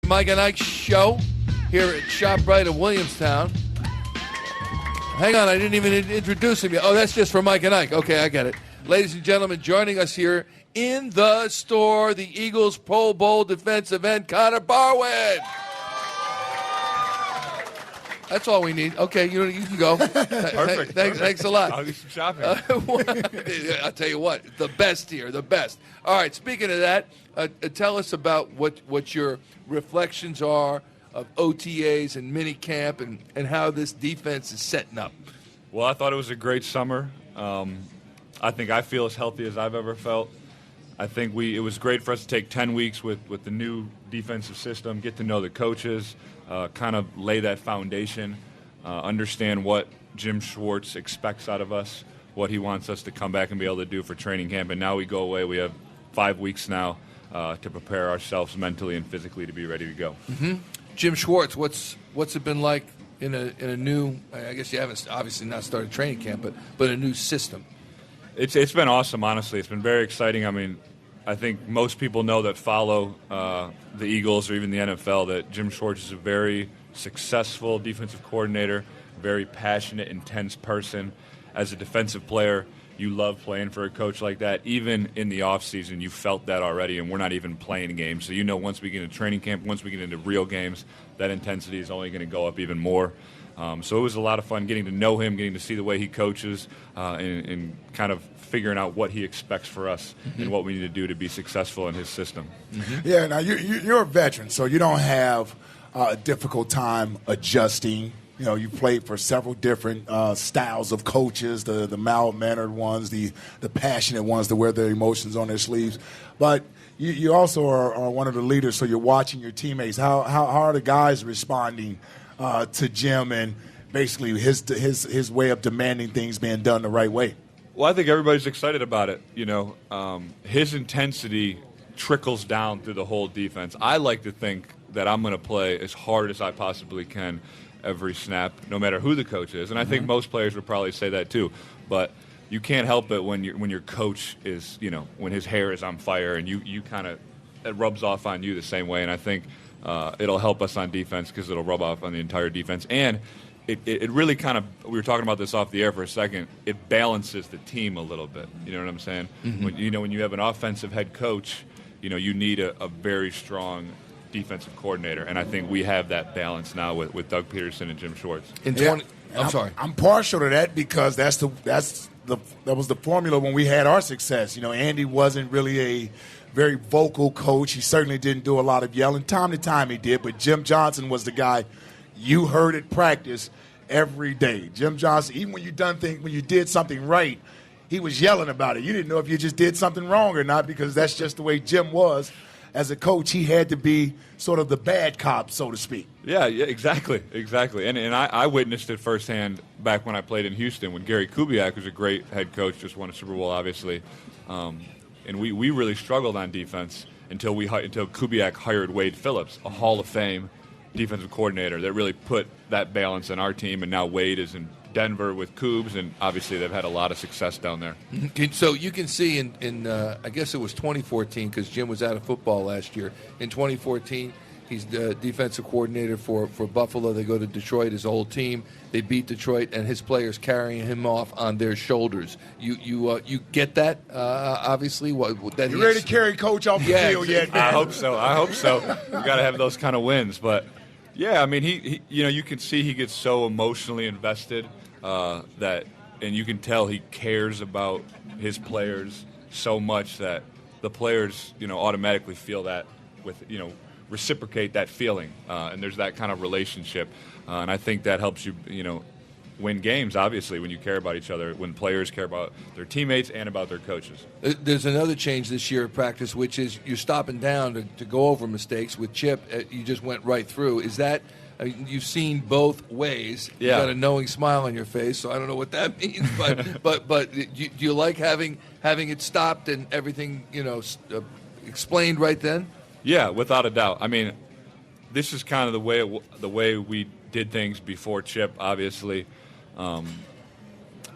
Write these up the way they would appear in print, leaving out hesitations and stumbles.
Mike and Ike show here at ShopRite of Williamstown. Hang on, I didn't even introduce him yet. Oh, that's just for Mike and Ike. Okay, I get it. Ladies and gentlemen, joining us here in the store, the Eagles Pro Bowl defensive end, Connor Barwin. That's all we need. Okay, you can go. Perfect. Thanks a lot. I'll do some shopping. I'll tell you what, the best here, the best. All right, speaking of that, tell us about what your reflections are of OTAs and minicamp and how this defense is setting up. Well, I thought it was a great summer. I think I feel as healthy as I've ever felt. I think it was great for us to take 10 weeks with the new defensive system, get to know the coaches, kind of lay that foundation, understand what Jim Schwartz expects out of us, what he wants us to come back and be able to do for training camp. And now we go away. We have 5 weeks now to prepare ourselves mentally and physically to be ready to go. Mm-hmm. Jim Schwartz, what's it been like in a new? I guess you haven't obviously not started training camp, but a new system. It's been awesome, honestly. It's been very exciting. I mean, I think most people know that follow the Eagles or even the NFL that Jim Schwartz is a very successful defensive coordinator, very passionate, intense person. As a defensive player, you love playing for a coach like that. Even in the offseason, you felt that already, and we're not even playing games. So you know once we get into training camp, once we get into real games, that intensity is only going to go up even more. So it was a lot of fun getting to know him, getting to see the way he coaches, and kind of figuring out what he expects for us and what we need to do to be successful in his system. Mm-hmm. Yeah, now you're a veteran, so you don't have a difficult time adjusting. You know, you played for several different styles of coaches, the mild-mannered ones, the passionate ones that wear their emotions on their sleeves. But you also are one of the leaders, so you're watching your teammates. How are the guys responding to Jim and basically his way of demanding things being done the right way? Well, I think everybody's excited about it. You know, his intensity trickles down through the whole defense. I like to think that I'm going to play as hard as I possibly can every snap, no matter who the coach is. And I think most players would probably say that too. But you can't help it when your coach is, you know, when his hair is on fire and you kind of, it rubs off on you the same way. And I think it'll help us on defense because it'll rub off on the entire defense. And it really kind of, we were talking about this off the air for a second, it balances the team a little bit. You know what I'm saying? Mm-hmm. When you have an offensive head coach, you need a very strong defensive coordinator, and I think we have that balance now with Doug Peterson and Jim Schwartz. I'm sorry. I'm partial to that because that was the formula when we had our success. You know, Andy wasn't really a very vocal coach. He certainly didn't do a lot of yelling. Time to time he did, but Jim Johnson was the guy you heard at practice every day. Jim Johnson, even when you did something right, he was yelling about it. You didn't know if you just did something wrong or not because that's just the way Jim was. As a coach, he had to be sort of the bad cop, so to speak. Yeah, exactly. And I witnessed it firsthand back when I played in Houston when Gary Kubiak was a great head coach, just won a Super Bowl, obviously. And we really struggled on defense until Kubiak hired Wade Phillips, a Hall of Fame defensive coordinator that really put that balance in our team. And now Wade is in Denver with Coobs, and obviously they've had a lot of success down there. So you can see in I guess it was 2014 because Jim was out of football last year. In 2014, he's the defensive coordinator for Buffalo. They go to Detroit, his old team. They beat Detroit, and his players carrying him off on their shoulders. You get that, obviously. You ready to carry Coach off the field yet, man? I hope so. We got to have those kind of wins. But, yeah, I mean, he you can see he gets so emotionally invested. And you can tell he cares about his players so much that the players, automatically feel that reciprocate that feeling. And there's that kind of relationship. And I think that helps you, win games, obviously, when you care about each other, when players care about their teammates and about their coaches. There's another change this year at practice, which is you're stopping down to go over mistakes. With Chip, you just went right through. Is that... you've seen both ways. Yeah. You got a knowing smile on your face, so I don't know what that means. But do you like having it stopped and everything explained right then? Yeah, without a doubt. I mean, this is kind of the way we did things before Chip, obviously, and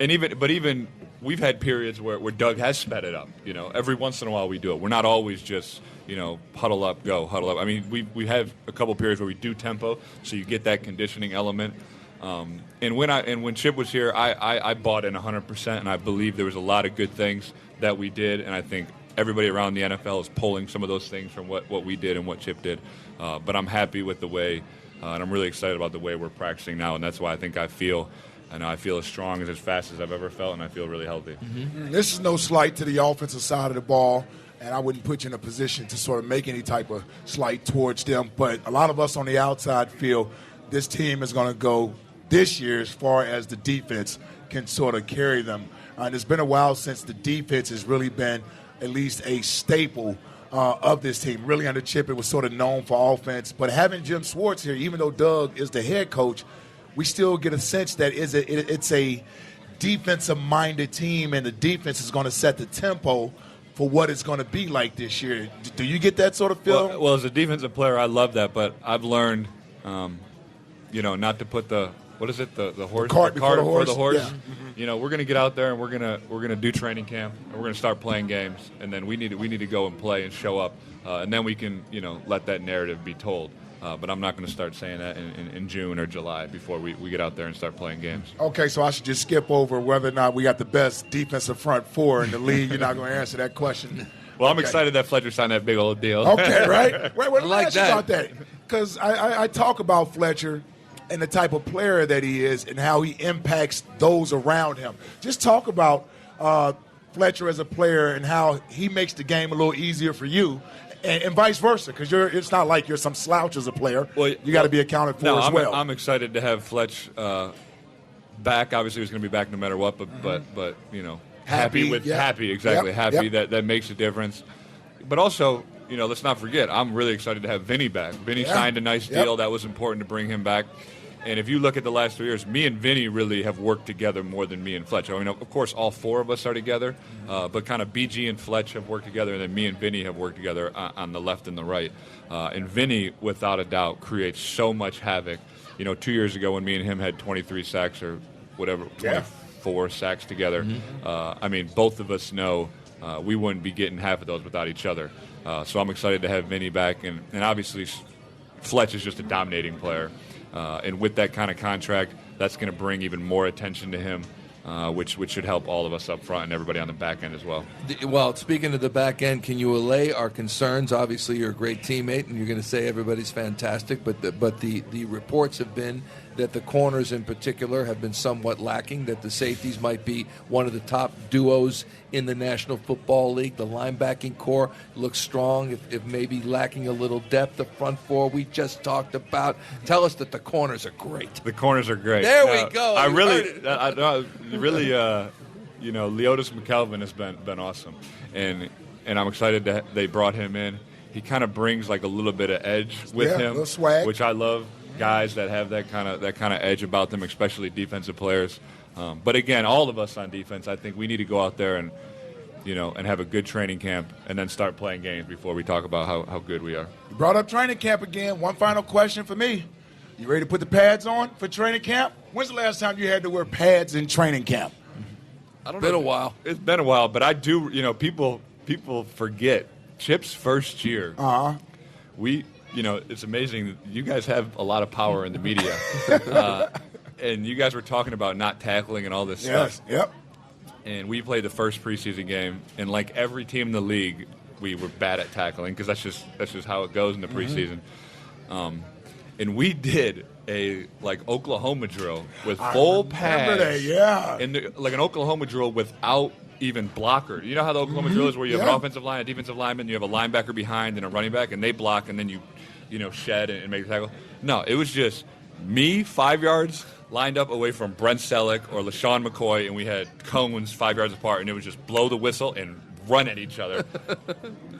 even we've had periods where Doug has sped it up. Every once in a while we do it. We're not always just huddle up, go, huddle up. I mean, we have a couple periods where we do tempo, so you get that conditioning element. And when Chip was here, I bought in 100%, and I believe there was a lot of good things that we did, and I think everybody around the NFL is pulling some of those things from what we did and what Chip did. But I'm happy with the way, and I'm really excited about the way we're practicing now, and that's why I think I feel as strong as fast as I've ever felt, and I feel really healthy. Mm-hmm. This is no slight to the offensive side of the ball, and I wouldn't put you in a position to sort of make any type of slight towards them. But a lot of us on the outside feel this team is going to go this year as far as the defense can sort of carry them. And it's been a while since the defense has really been at least a staple of this team. Really under Chip, it was sort of known for offense. But having Jim Schwartz here, even though Doug is the head coach, we still get a sense that it's a defensive-minded team, and the defense is going to set the tempo for what it's going to be like this year. Do you get that sort of feeling? Well, as a defensive player, I love that, but I've learned, not to put the cart before the horse. Yeah. We're going to get out there and we're going to do training camp and we're going to start playing games, and then we need to go and play and show up, and then we can let that narrative be told. But I'm not going to start saying that in June or July before we get out there and start playing games. Okay, so I should just skip over whether or not we got the best defensive front four in the league. You're not going to answer that question. Well, I'm excited that Fletcher signed that big old deal. Okay, right? Wait, let me like ask you about that. Because I talk about Fletcher and the type of player that he is and how he impacts those around him. Just talk about Fletcher as a player and how he makes the game a little easier for you. And vice versa, because it's not like you're some slouch as a player. Well, you got to be accounted for as well. I'm excited to have Fletch back. Obviously, he's going to be back no matter what, but happy. That makes a difference. But also, let's not forget, I'm really excited to have Vinny back. Vinny signed a nice deal. That was important to bring him back. And if you look at the last 3 years, me and Vinny really have worked together more than me and Fletch. I mean, of course, all four of us are together, but kind of BG and Fletch have worked together, and then me and Vinny have worked together on the left and the right. And Vinny, without a doubt, creates so much havoc. 2 years ago when me and him had 23 sacks or whatever, 24 sacks together, I mean, both of us know we wouldn't be getting half of those without each other. So I'm excited to have Vinny back. And obviously, Fletch is just a dominating player. And with that kind of contract, that's going to bring even more attention to him, which should help all of us up front and everybody on the back end as well. Well, speaking of the back end, can you allay our concerns? Obviously, you're a great teammate, and you're going to say everybody's fantastic, but the reports have been that the corners in particular have been somewhat lacking, that the safeties might be one of the top duos in the National Football League. The linebacking core looks strong, if maybe lacking a little depth. The front four we just talked about. Tell us that the corners are great. The corners are great. There we go. Leotis McKelvin has been awesome, and I'm excited that they brought him in. He kind of brings like a little bit of edge with him, a little swag, which I love. Guys that have that kind of edge about them, especially defensive players. But again, all of us on defense, I think we need to go out there and have a good training camp and then start playing games before we talk about how good we are. You brought up training camp again. One final question for me. You ready to put the pads on for training camp? When's the last time you had to wear pads in training camp? I don't know. It's been a while. It's been a while, but I do. People forget Chip's first year. It's amazing. You guys have a lot of power in the media. And you guys were talking about not tackling and all this stuff. Yep. And we played the first preseason game, and like every team in the league, we were bad at tackling because that's just how it goes in the preseason. And we did a Oklahoma drill with full pads. And like an Oklahoma drill without even blocker. You know how the Oklahoma drill is where you have an offensive line, a defensive lineman, you have a linebacker behind and a running back, and they block, and then you shed and make a tackle. No, it was just me 5 yards lined up away from Brent Selleck or LaShawn McCoy, and we had cones 5 yards apart, and it was just blow the whistle and run at each other.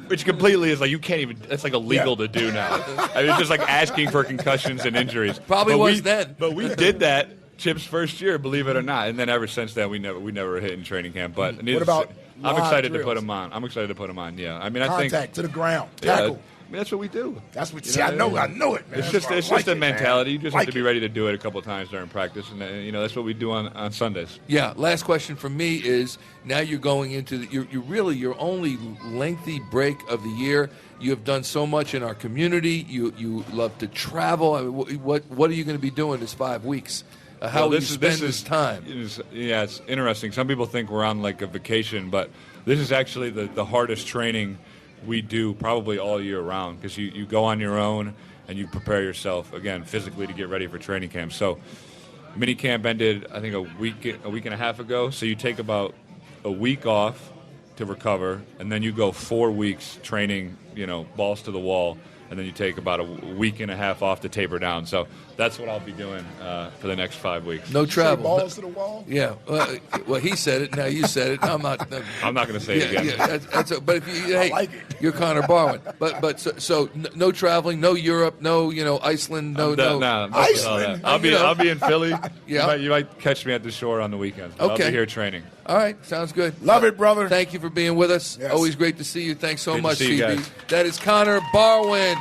Which completely is like you can't even. It's like illegal to do now. I mean, it's just like asking for concussions and injuries. Probably then. But we did that Chip's first year, believe it or not, and then ever since then we never hit in training camp. But what about I'm excited drills? to put him on. I'm excited to put him on. Yeah, I mean, Contact I think to the ground, tackle. mean, that's what we do. That's what. See, I know it, man. It's just a mentality. You just have to be it. ready to do it a couple of times during practice, and that's what we do on Sundays. Yeah. Last question from me is: now you're going into your only lengthy break of the year. You have done so much in our community. You love to travel. I mean, what are you going to be doing this 5 weeks? How will you spend this time? It's interesting. Some people think we're on like a vacation, but this is actually the hardest training we do probably all year round, because you go on your own and you prepare yourself, again, physically to get ready for training camp. So mini camp ended, I think, a week and a half ago. So you take about a week off to recover, and then you go 4 weeks training, balls to the wall, and then you take about a week and a half off to taper down. So that's what I'll be doing for the next 5 weeks. No travel. Balls to the wall? Yeah. Well, he said it. Now you said it. I'm not. I'm not going to say it again. Yeah, but if you, hey, like it. You're Connor Barwin. But so no traveling, no Europe, no Iceland, no. Iceland. I'll be in Philly. Yeah. You might catch me at the shore on the weekends. But Okay. I'll be here training. All right, sounds good. Love it, brother. Thank you for being with us. Yes. Always great to see you. Thanks so Good to much, see you CB. guys. That is Connor Barwin.